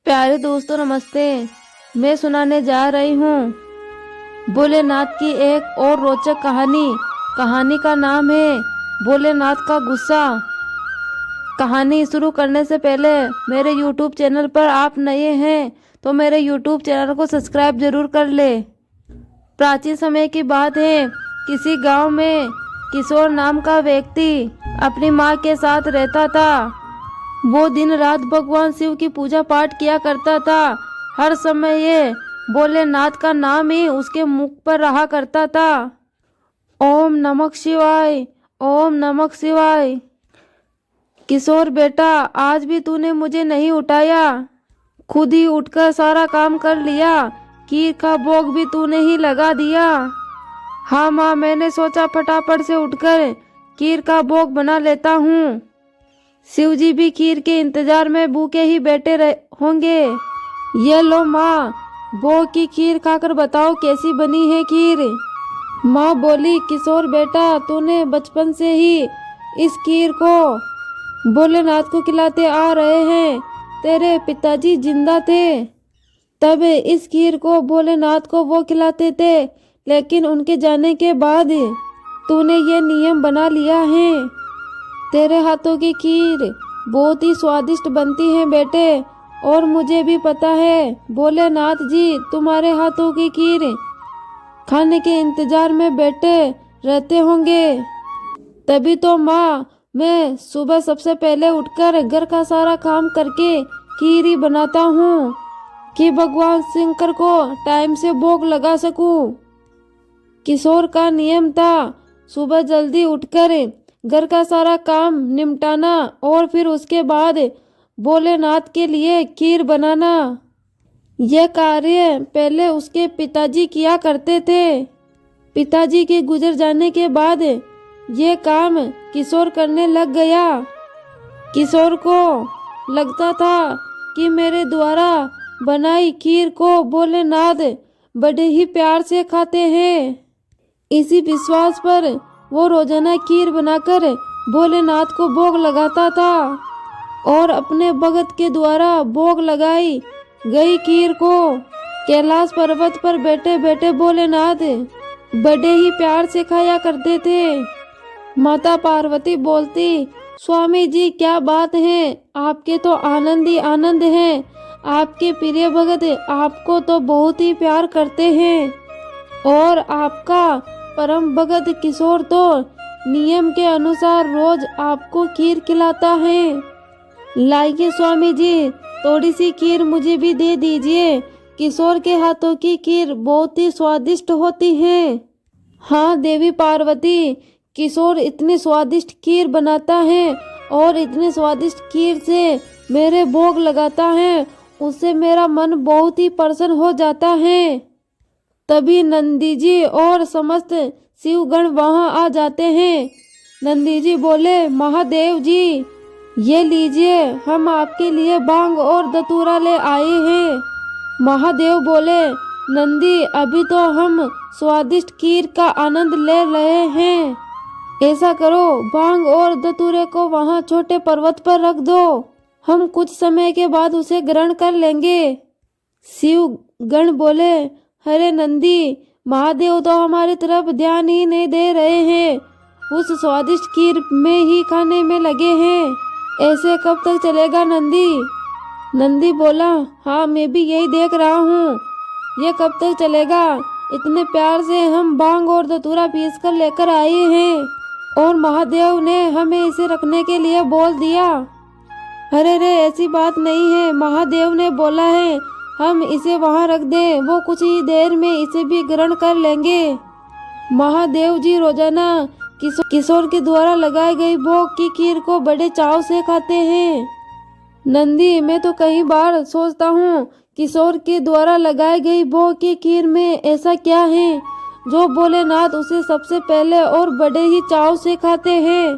प्यारे दोस्तों नमस्ते। मैं सुनाने जा रही हूँ भोलेनाथ की एक और रोचक कहानी का नाम है भोलेनाथ का गुस्सा। कहानी शुरू करने से पहले मेरे YouTube चैनल पर आप नए हैं तो मेरे YouTube चैनल को सब्सक्राइब जरूर कर ले। प्राचीन समय की बात है, किसी गांव में किशोर नाम का व्यक्ति अपनी माँ के साथ रहता था। वो दिन रात भगवान शिव की पूजा पाठ किया करता था। हर समय ये भोलेनाथ का नाम ही उसके मुख पर रहा करता था। ओम नमः शिवाय, ओम नमः शिवाय। किशोर बेटा, आज भी तूने मुझे नहीं उठाया। खुद ही उठकर सारा काम कर लिया। खीर का भोग भी तूने ही लगा दिया। हाँ माँ, मैंने सोचा फटाफट से उठकर खीर का भोग बना लेता हूँ। शिवजी भी खीर के इंतजार में भूखे ही बैठे होंगे। ये लो माँ, भोग की खीर खाकर बताओ कैसी बनी है खीर। माँ बोली, किशोर बेटा, तूने बचपन से ही इस खीर को भोलेनाथ को खिलाते आ रहे हैं। तेरे पिताजी जिंदा थे तब इस खीर को भोलेनाथ को वो खिलाते थे, लेकिन उनके जाने के बाद तूने ये नियम बना लिया है। तेरे हाथों की खीर बहुत ही स्वादिष्ट बनती है बेटे, और मुझे भी पता है भोलेनाथ जी तुम्हारे हाथों की खीर खाने के इंतजार में बैठे रहते होंगे। तभी तो माँ, मैं सुबह सबसे पहले उठकर घर का सारा काम करके खीर ही बनाता हूँ कि भगवान शंकर को टाइम से भोग लगा सकूं। किशोर का नियम था सुबह जल्दी उठकर घर का सारा काम निपटाना और फिर उसके बाद भोलेनाथ के लिए खीर बनाना। यह कार्य पहले उसके पिताजी किया करते थे। पिताजी के गुजर जाने के बाद यह काम किशोर करने लग गया। किशोर को लगता था कि मेरे द्वारा बनाई खीर को भोलेनाथ बड़े ही प्यार से खाते हैं। इसी विश्वास पर वो रोजाना खीर बनाकर भोलेनाथ को भोग लगाता था, और अपने भगत के द्वारा भोग लगाई गई खीर को कैलाश पर्वत पर बैठे बैठे भोलेनाथ बड़े ही प्यार से खाया करते थे। माता पार्वती बोलती, स्वामी जी क्या बात है, आपके तो आनंद ही आनंद है। आपके प्रिय भगत आपको तो बहुत ही प्यार करते हैं, और आपका परम भगत किशोर तो नियम के अनुसार रोज आपको खीर खिलाता है। लाइए स्वामी जी, थोड़ी सी खीर मुझे भी दे दीजिए। किशोर के हाथों की खीर बहुत ही स्वादिष्ट होती है। हाँ देवी पार्वती, किशोर इतनी स्वादिष्ट खीर बनाता है, और इतनी स्वादिष्ट खीर से मेरे भोग लगाता है, उससे मेरा मन बहुत ही प्रसन्न हो जाता है। तभी नंदी जी और समस्त शिवगण वहां आ जाते हैं। नंदी जी बोले, महादेव जी ये लीजिए, हम आपके लिए भांग और धतूरा ले आए हैं। महादेव बोले, नंदी अभी तो हम स्वादिष्ट खीर का आनंद ले रहे हैं। ऐसा करो, भांग और धतूरे को वहां छोटे पर्वत पर रख दो, हम कुछ समय के बाद उसे ग्रहण कर लेंगे। शिव गण बोले, हरे नंदी, महादेव तो हमारी तरफ ध्यान ही नहीं दे रहे हैं, उस स्वादिष्ट खीर में ही खाने में लगे हैं। ऐसे कब तक चलेगा नंदी? नंदी बोला, हाँ मैं भी यही देख रहा हूँ, ये कब तक चलेगा। इतने प्यार से हम भांग और धतूरा पीस कर लेकर आए हैं, और महादेव ने हमें इसे रखने के लिए बोल दिया। अरे रे, ऐसी बात नहीं है, महादेव ने बोला है हम इसे वहां रख दें, वो कुछ ही देर में इसे भी ग्रहण कर लेंगे। महादेव जी रोजाना किशोर के द्वारा लगाई गई भोग की खीर को बड़े चाव से खाते हैं। नंदी, मैं तो कई बार सोचता हूँ किशोर के द्वारा लगाई गई भोग की खीर में ऐसा क्या है जो भोलेनाथ उसे सबसे पहले और बड़े ही चाव से खाते हैं,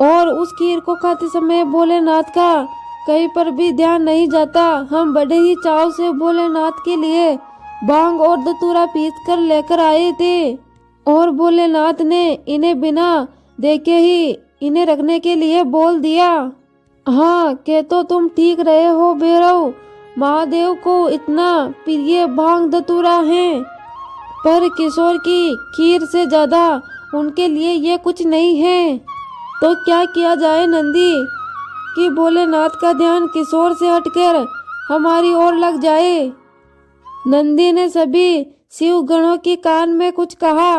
और उस खीर को खाते समय भोलेनाथ का कहीं पर भी ध्यान नहीं जाता। हम बड़े ही चाव से भोलेनाथ के लिए भांग और धतूरा पीस कर लेकर आए थे, और भोलेनाथ ने इन्हें बिना देखे ही इन्हें रखने के लिए बोल दिया। हाँ, कह तो तुम ठीक रहे हो भैरव, महादेव को इतना प्रिय भांग धतूरा है, पर किशोर की खीर से ज्यादा उनके लिए ये कुछ नहीं है। तो क्या किया जाए नंदी कि भोलेनाथ का ध्यान किशोर से हटकर हमारी ओर लग जाए। नंदी ने सभी शिवगणों के कान में कुछ कहा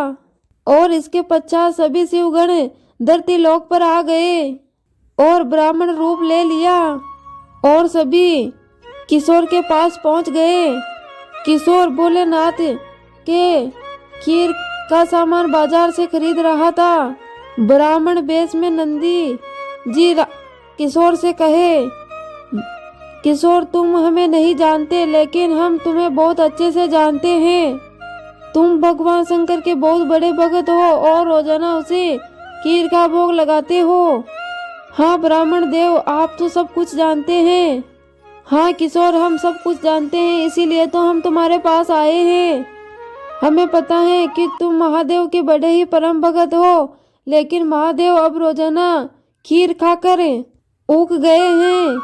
और इसके पश्चात सभी शिवगण धरती लोक पर आ गए और ब्राह्मण रूप ले लिया और सभी किशोर के पास पहुंच गए। किशोर भोलेनाथ के खीर का सामान बाजार से खरीद रहा था। ब्राह्मण वेश में नंदी जी किशोर से कहे, किशोर तुम हमें नहीं जानते, लेकिन हम तुम्हें बहुत अच्छे से जानते हैं। तुम भगवान शंकर के बहुत बड़े भक्त हो और रोजाना उसे खीर का भोग लगाते हो। हाँ ब्राह्मण देव, आप तो सब कुछ जानते हैं। हाँ किशोर, हम सब कुछ जानते हैं, इसीलिए तो हम तुम्हारे पास आए हैं। हमें पता है कि तुम महादेव के बड़े ही परम भक्त हो, लेकिन महादेव अब रोजाना खीर खाकर ऊब गए हैं,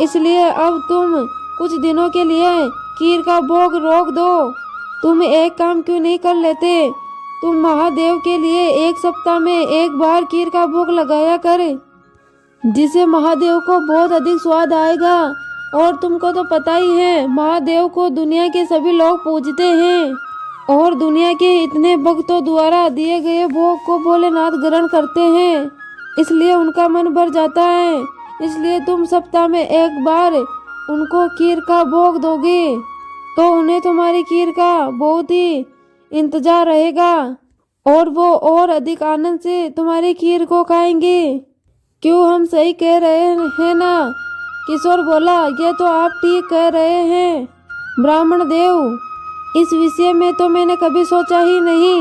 इसलिए अब तुम कुछ दिनों के लिए खीर का भोग रोक दो। तुम एक काम क्यों नहीं कर लेते? तुम महादेव के लिए एक सप्ताह में एक बार खीर का भोग लगाया कर, जिसे महादेव को बहुत अधिक स्वाद आएगा। और तुमको तो पता ही है, महादेव को दुनिया के सभी लोग पूजते हैं और दुनिया के इतने भक्तों द्वारा दिए गए भोग को भोलेनाथ ग्रहण करते हैं, इसलिए उनका मन भर जाता है। इसलिए तुम सप्ताह में एक बार उनको खीर का भोग दोगे तो उन्हें तुम्हारी खीर का बहुत ही इंतजार रहेगा और वो और अधिक आनंद से तुम्हारी खीर को खाएंगे। क्यों, हम सही कह रहे हैं ना? किशोर बोला, ये तो आप ठीक कह रहे हैं ब्राह्मण देव, इस विषय में तो मैंने कभी सोचा ही नहीं।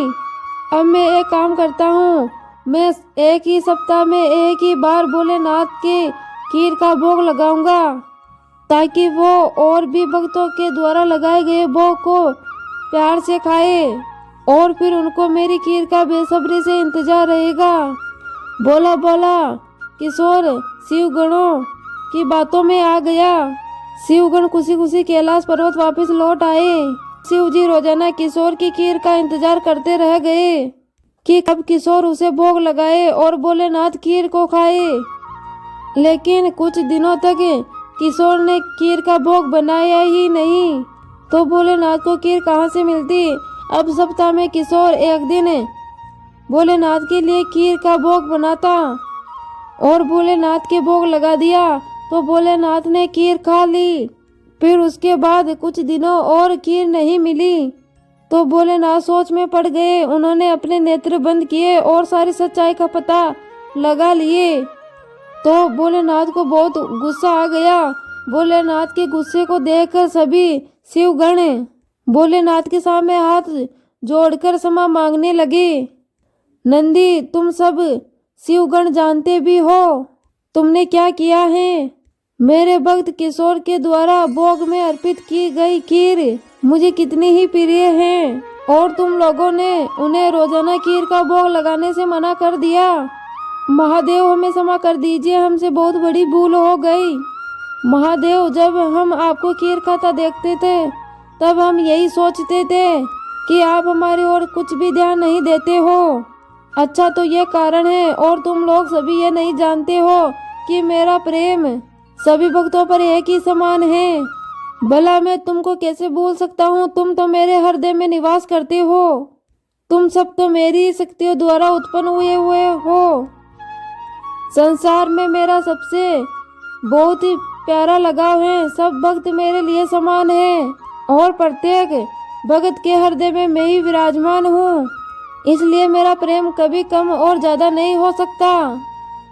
अब मैं एक काम करता हूँ, मैं एक ही सप्ताह में एक ही बार भोलेनाथ के खीर का भोग लगाऊंगा, ताकि वो और भी भक्तों के द्वारा लगाए गए भोग को प्यार से खाए और फिर उनको मेरी खीर का बेसब्री से इंतजार रहेगा। बोला बोला किशोर शिवगणों की बातों में आ गया। शिवगण खुशी खुशी कैलाश पर्वत वापस लौट आए। शिव जी रोजाना किशोर की खीर का इंतजार करते रह गए कि कब किशोर उसे भोग लगाए और भोलेनाथ खीर को खाए। लेकिन कुछ दिनों तक किशोर ने खीर का भोग बनाया ही नहीं, तो भोलेनाथ को खीर कहाँ से मिलती। अब सप्ताह में किशोर एक दिन भोलेनाथ के लिए खीर का भोग बनाता और भोलेनाथ के भोग लगा दिया, तो भोलेनाथ ने खीर खा ली। फिर उसके बाद कुछ दिनों और खीर नहीं मिली, तो भोलेनाथ सोच में पड़ गए। उन्होंने अपने नेत्र बंद किए और सारी सच्चाई का पता लगा लिए। तो भोलेनाथ को बहुत गुस्सा आ गया। भोलेनाथ के गुस्से को देखकर सभी शिवगण भोलेनाथ के सामने हाथ जोड़कर क्षमा मांगने लगे। नंदी, तुम सब शिवगण जानते भी हो तुमने क्या किया है। मेरे भक्त किशोर के द्वारा भोग में अर्पित की गई खीर मुझे कितनी ही प्रिय है, और तुम लोगों ने उन्हें रोजाना खीर का भोग लगाने से मना कर दिया। महादेव, हमें क्षमा कर दीजिए, हमसे बहुत बड़ी भूल हो गई। महादेव, जब हम आपको खीर खाता देखते थे तब हम यही सोचते थे कि आप हमारी ओर कुछ भी ध्यान नहीं देते हो। अच्छा, तो ये कारण है, और तुम लोग सभी ये नहीं जानते हो कि मेरा प्रेम सभी भक्तों पर एक ही समान है। भला मैं तुमको कैसे भूल सकता हूँ, तुम तो मेरे हृदय में निवास करते हो। तुम सब तो मेरी शक्तियों द्वारा उत्पन्न हुए हो। संसार में मेरा सबसे बहुत ही प्यारा लगाव है। सब भक्त मेरे लिए समान हैं और प्रत्येक भक्त के हृदय में मैं ही विराजमान हूँ, इसलिए मेरा प्रेम कभी कम और ज्यादा नहीं हो सकता।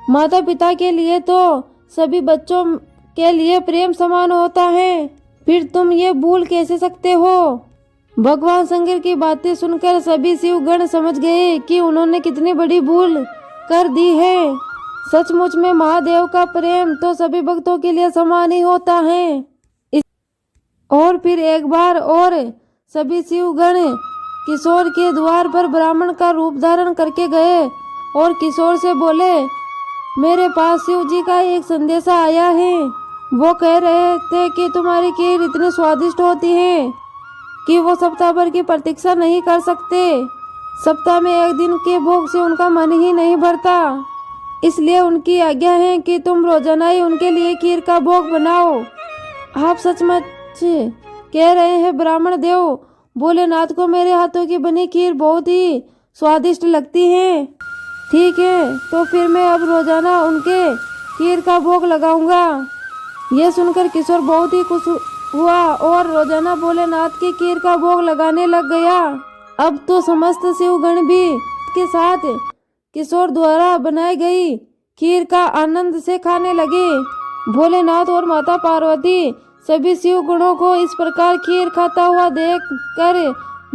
माता पिता के लिए तो सभी बच्चों के लिए प्रेम समान होता है, फिर तुम ये भूल कैसे सकते हो। भगवान शंकर की बातें सुनकर सभी शिवगण समझ गए कि उन्होंने कितनी बड़ी भूल कर दी है। सचमुच में महादेव का प्रेम तो सभी भक्तों के लिए समान ही होता है। और फिर एक बार और सभी शिवगण किशोर के द्वार पर ब्राह्मण का रूप धारण करके गए और किशोर से बोले, मेरे पास शिव जी का एक संदेशा आया है। वो कह रहे थे कि तुम्हारी खीर इतनी स्वादिष्ट होती है कि वो सप्ताह भर की प्रतीक्षा नहीं कर सकते। सप्ताह में एक दिन के भोग से उनका मन ही नहीं भरता, इसलिए उनकी आज्ञा है कि तुम रोजाना ही उनके लिए खीर का भोग बनाओ। आप सचमुच कह रहे हैं ब्राह्मण देव, भोलेनाथ को मेरे हाथों की बनी खीर बहुत ही स्वादिष्ट लगती है। ठीक है, तो फिर मैं अब रोजाना उनके खीर का भोग लगाऊंगा। यह सुनकर किशोर बहुत ही खुश हुआ और रोजाना भोलेनाथ की खीर का भोग लगाने लग गया। अब तो समस्त शिवगण भी के साथ किशोर द्वारा बनाई गई खीर का आनंद से खाने लगे। भोलेनाथ और माता पार्वती सभी शिव गुणों को इस प्रकार खीर खाता हुआ देख कर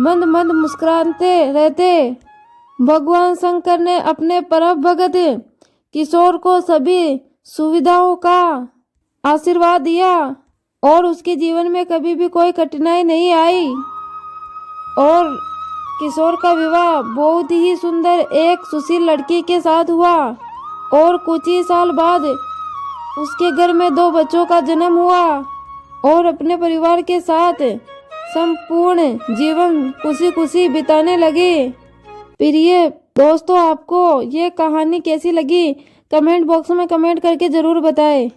मंद मंद मुस्कुराते रहते। भगवान शंकर ने अपने परम भगत किशोर को सभी सुविधाओं का आशीर्वाद दिया और उसके जीवन में कभी भी कोई कठिनाई नहीं आई और किशोर का विवाह बहुत ही सुंदर एक सुशील लड़की के साथ हुआ और कुछ ही साल बाद उसके घर में 2 बच्चों का जन्म हुआ और अपने परिवार के साथ संपूर्ण जीवन खुशी खुशी बिताने लगे। प्रिय दोस्तों, आपको ये कहानी कैसी लगी कमेंट बॉक्स में कमेंट करके ज़रूर बताएं।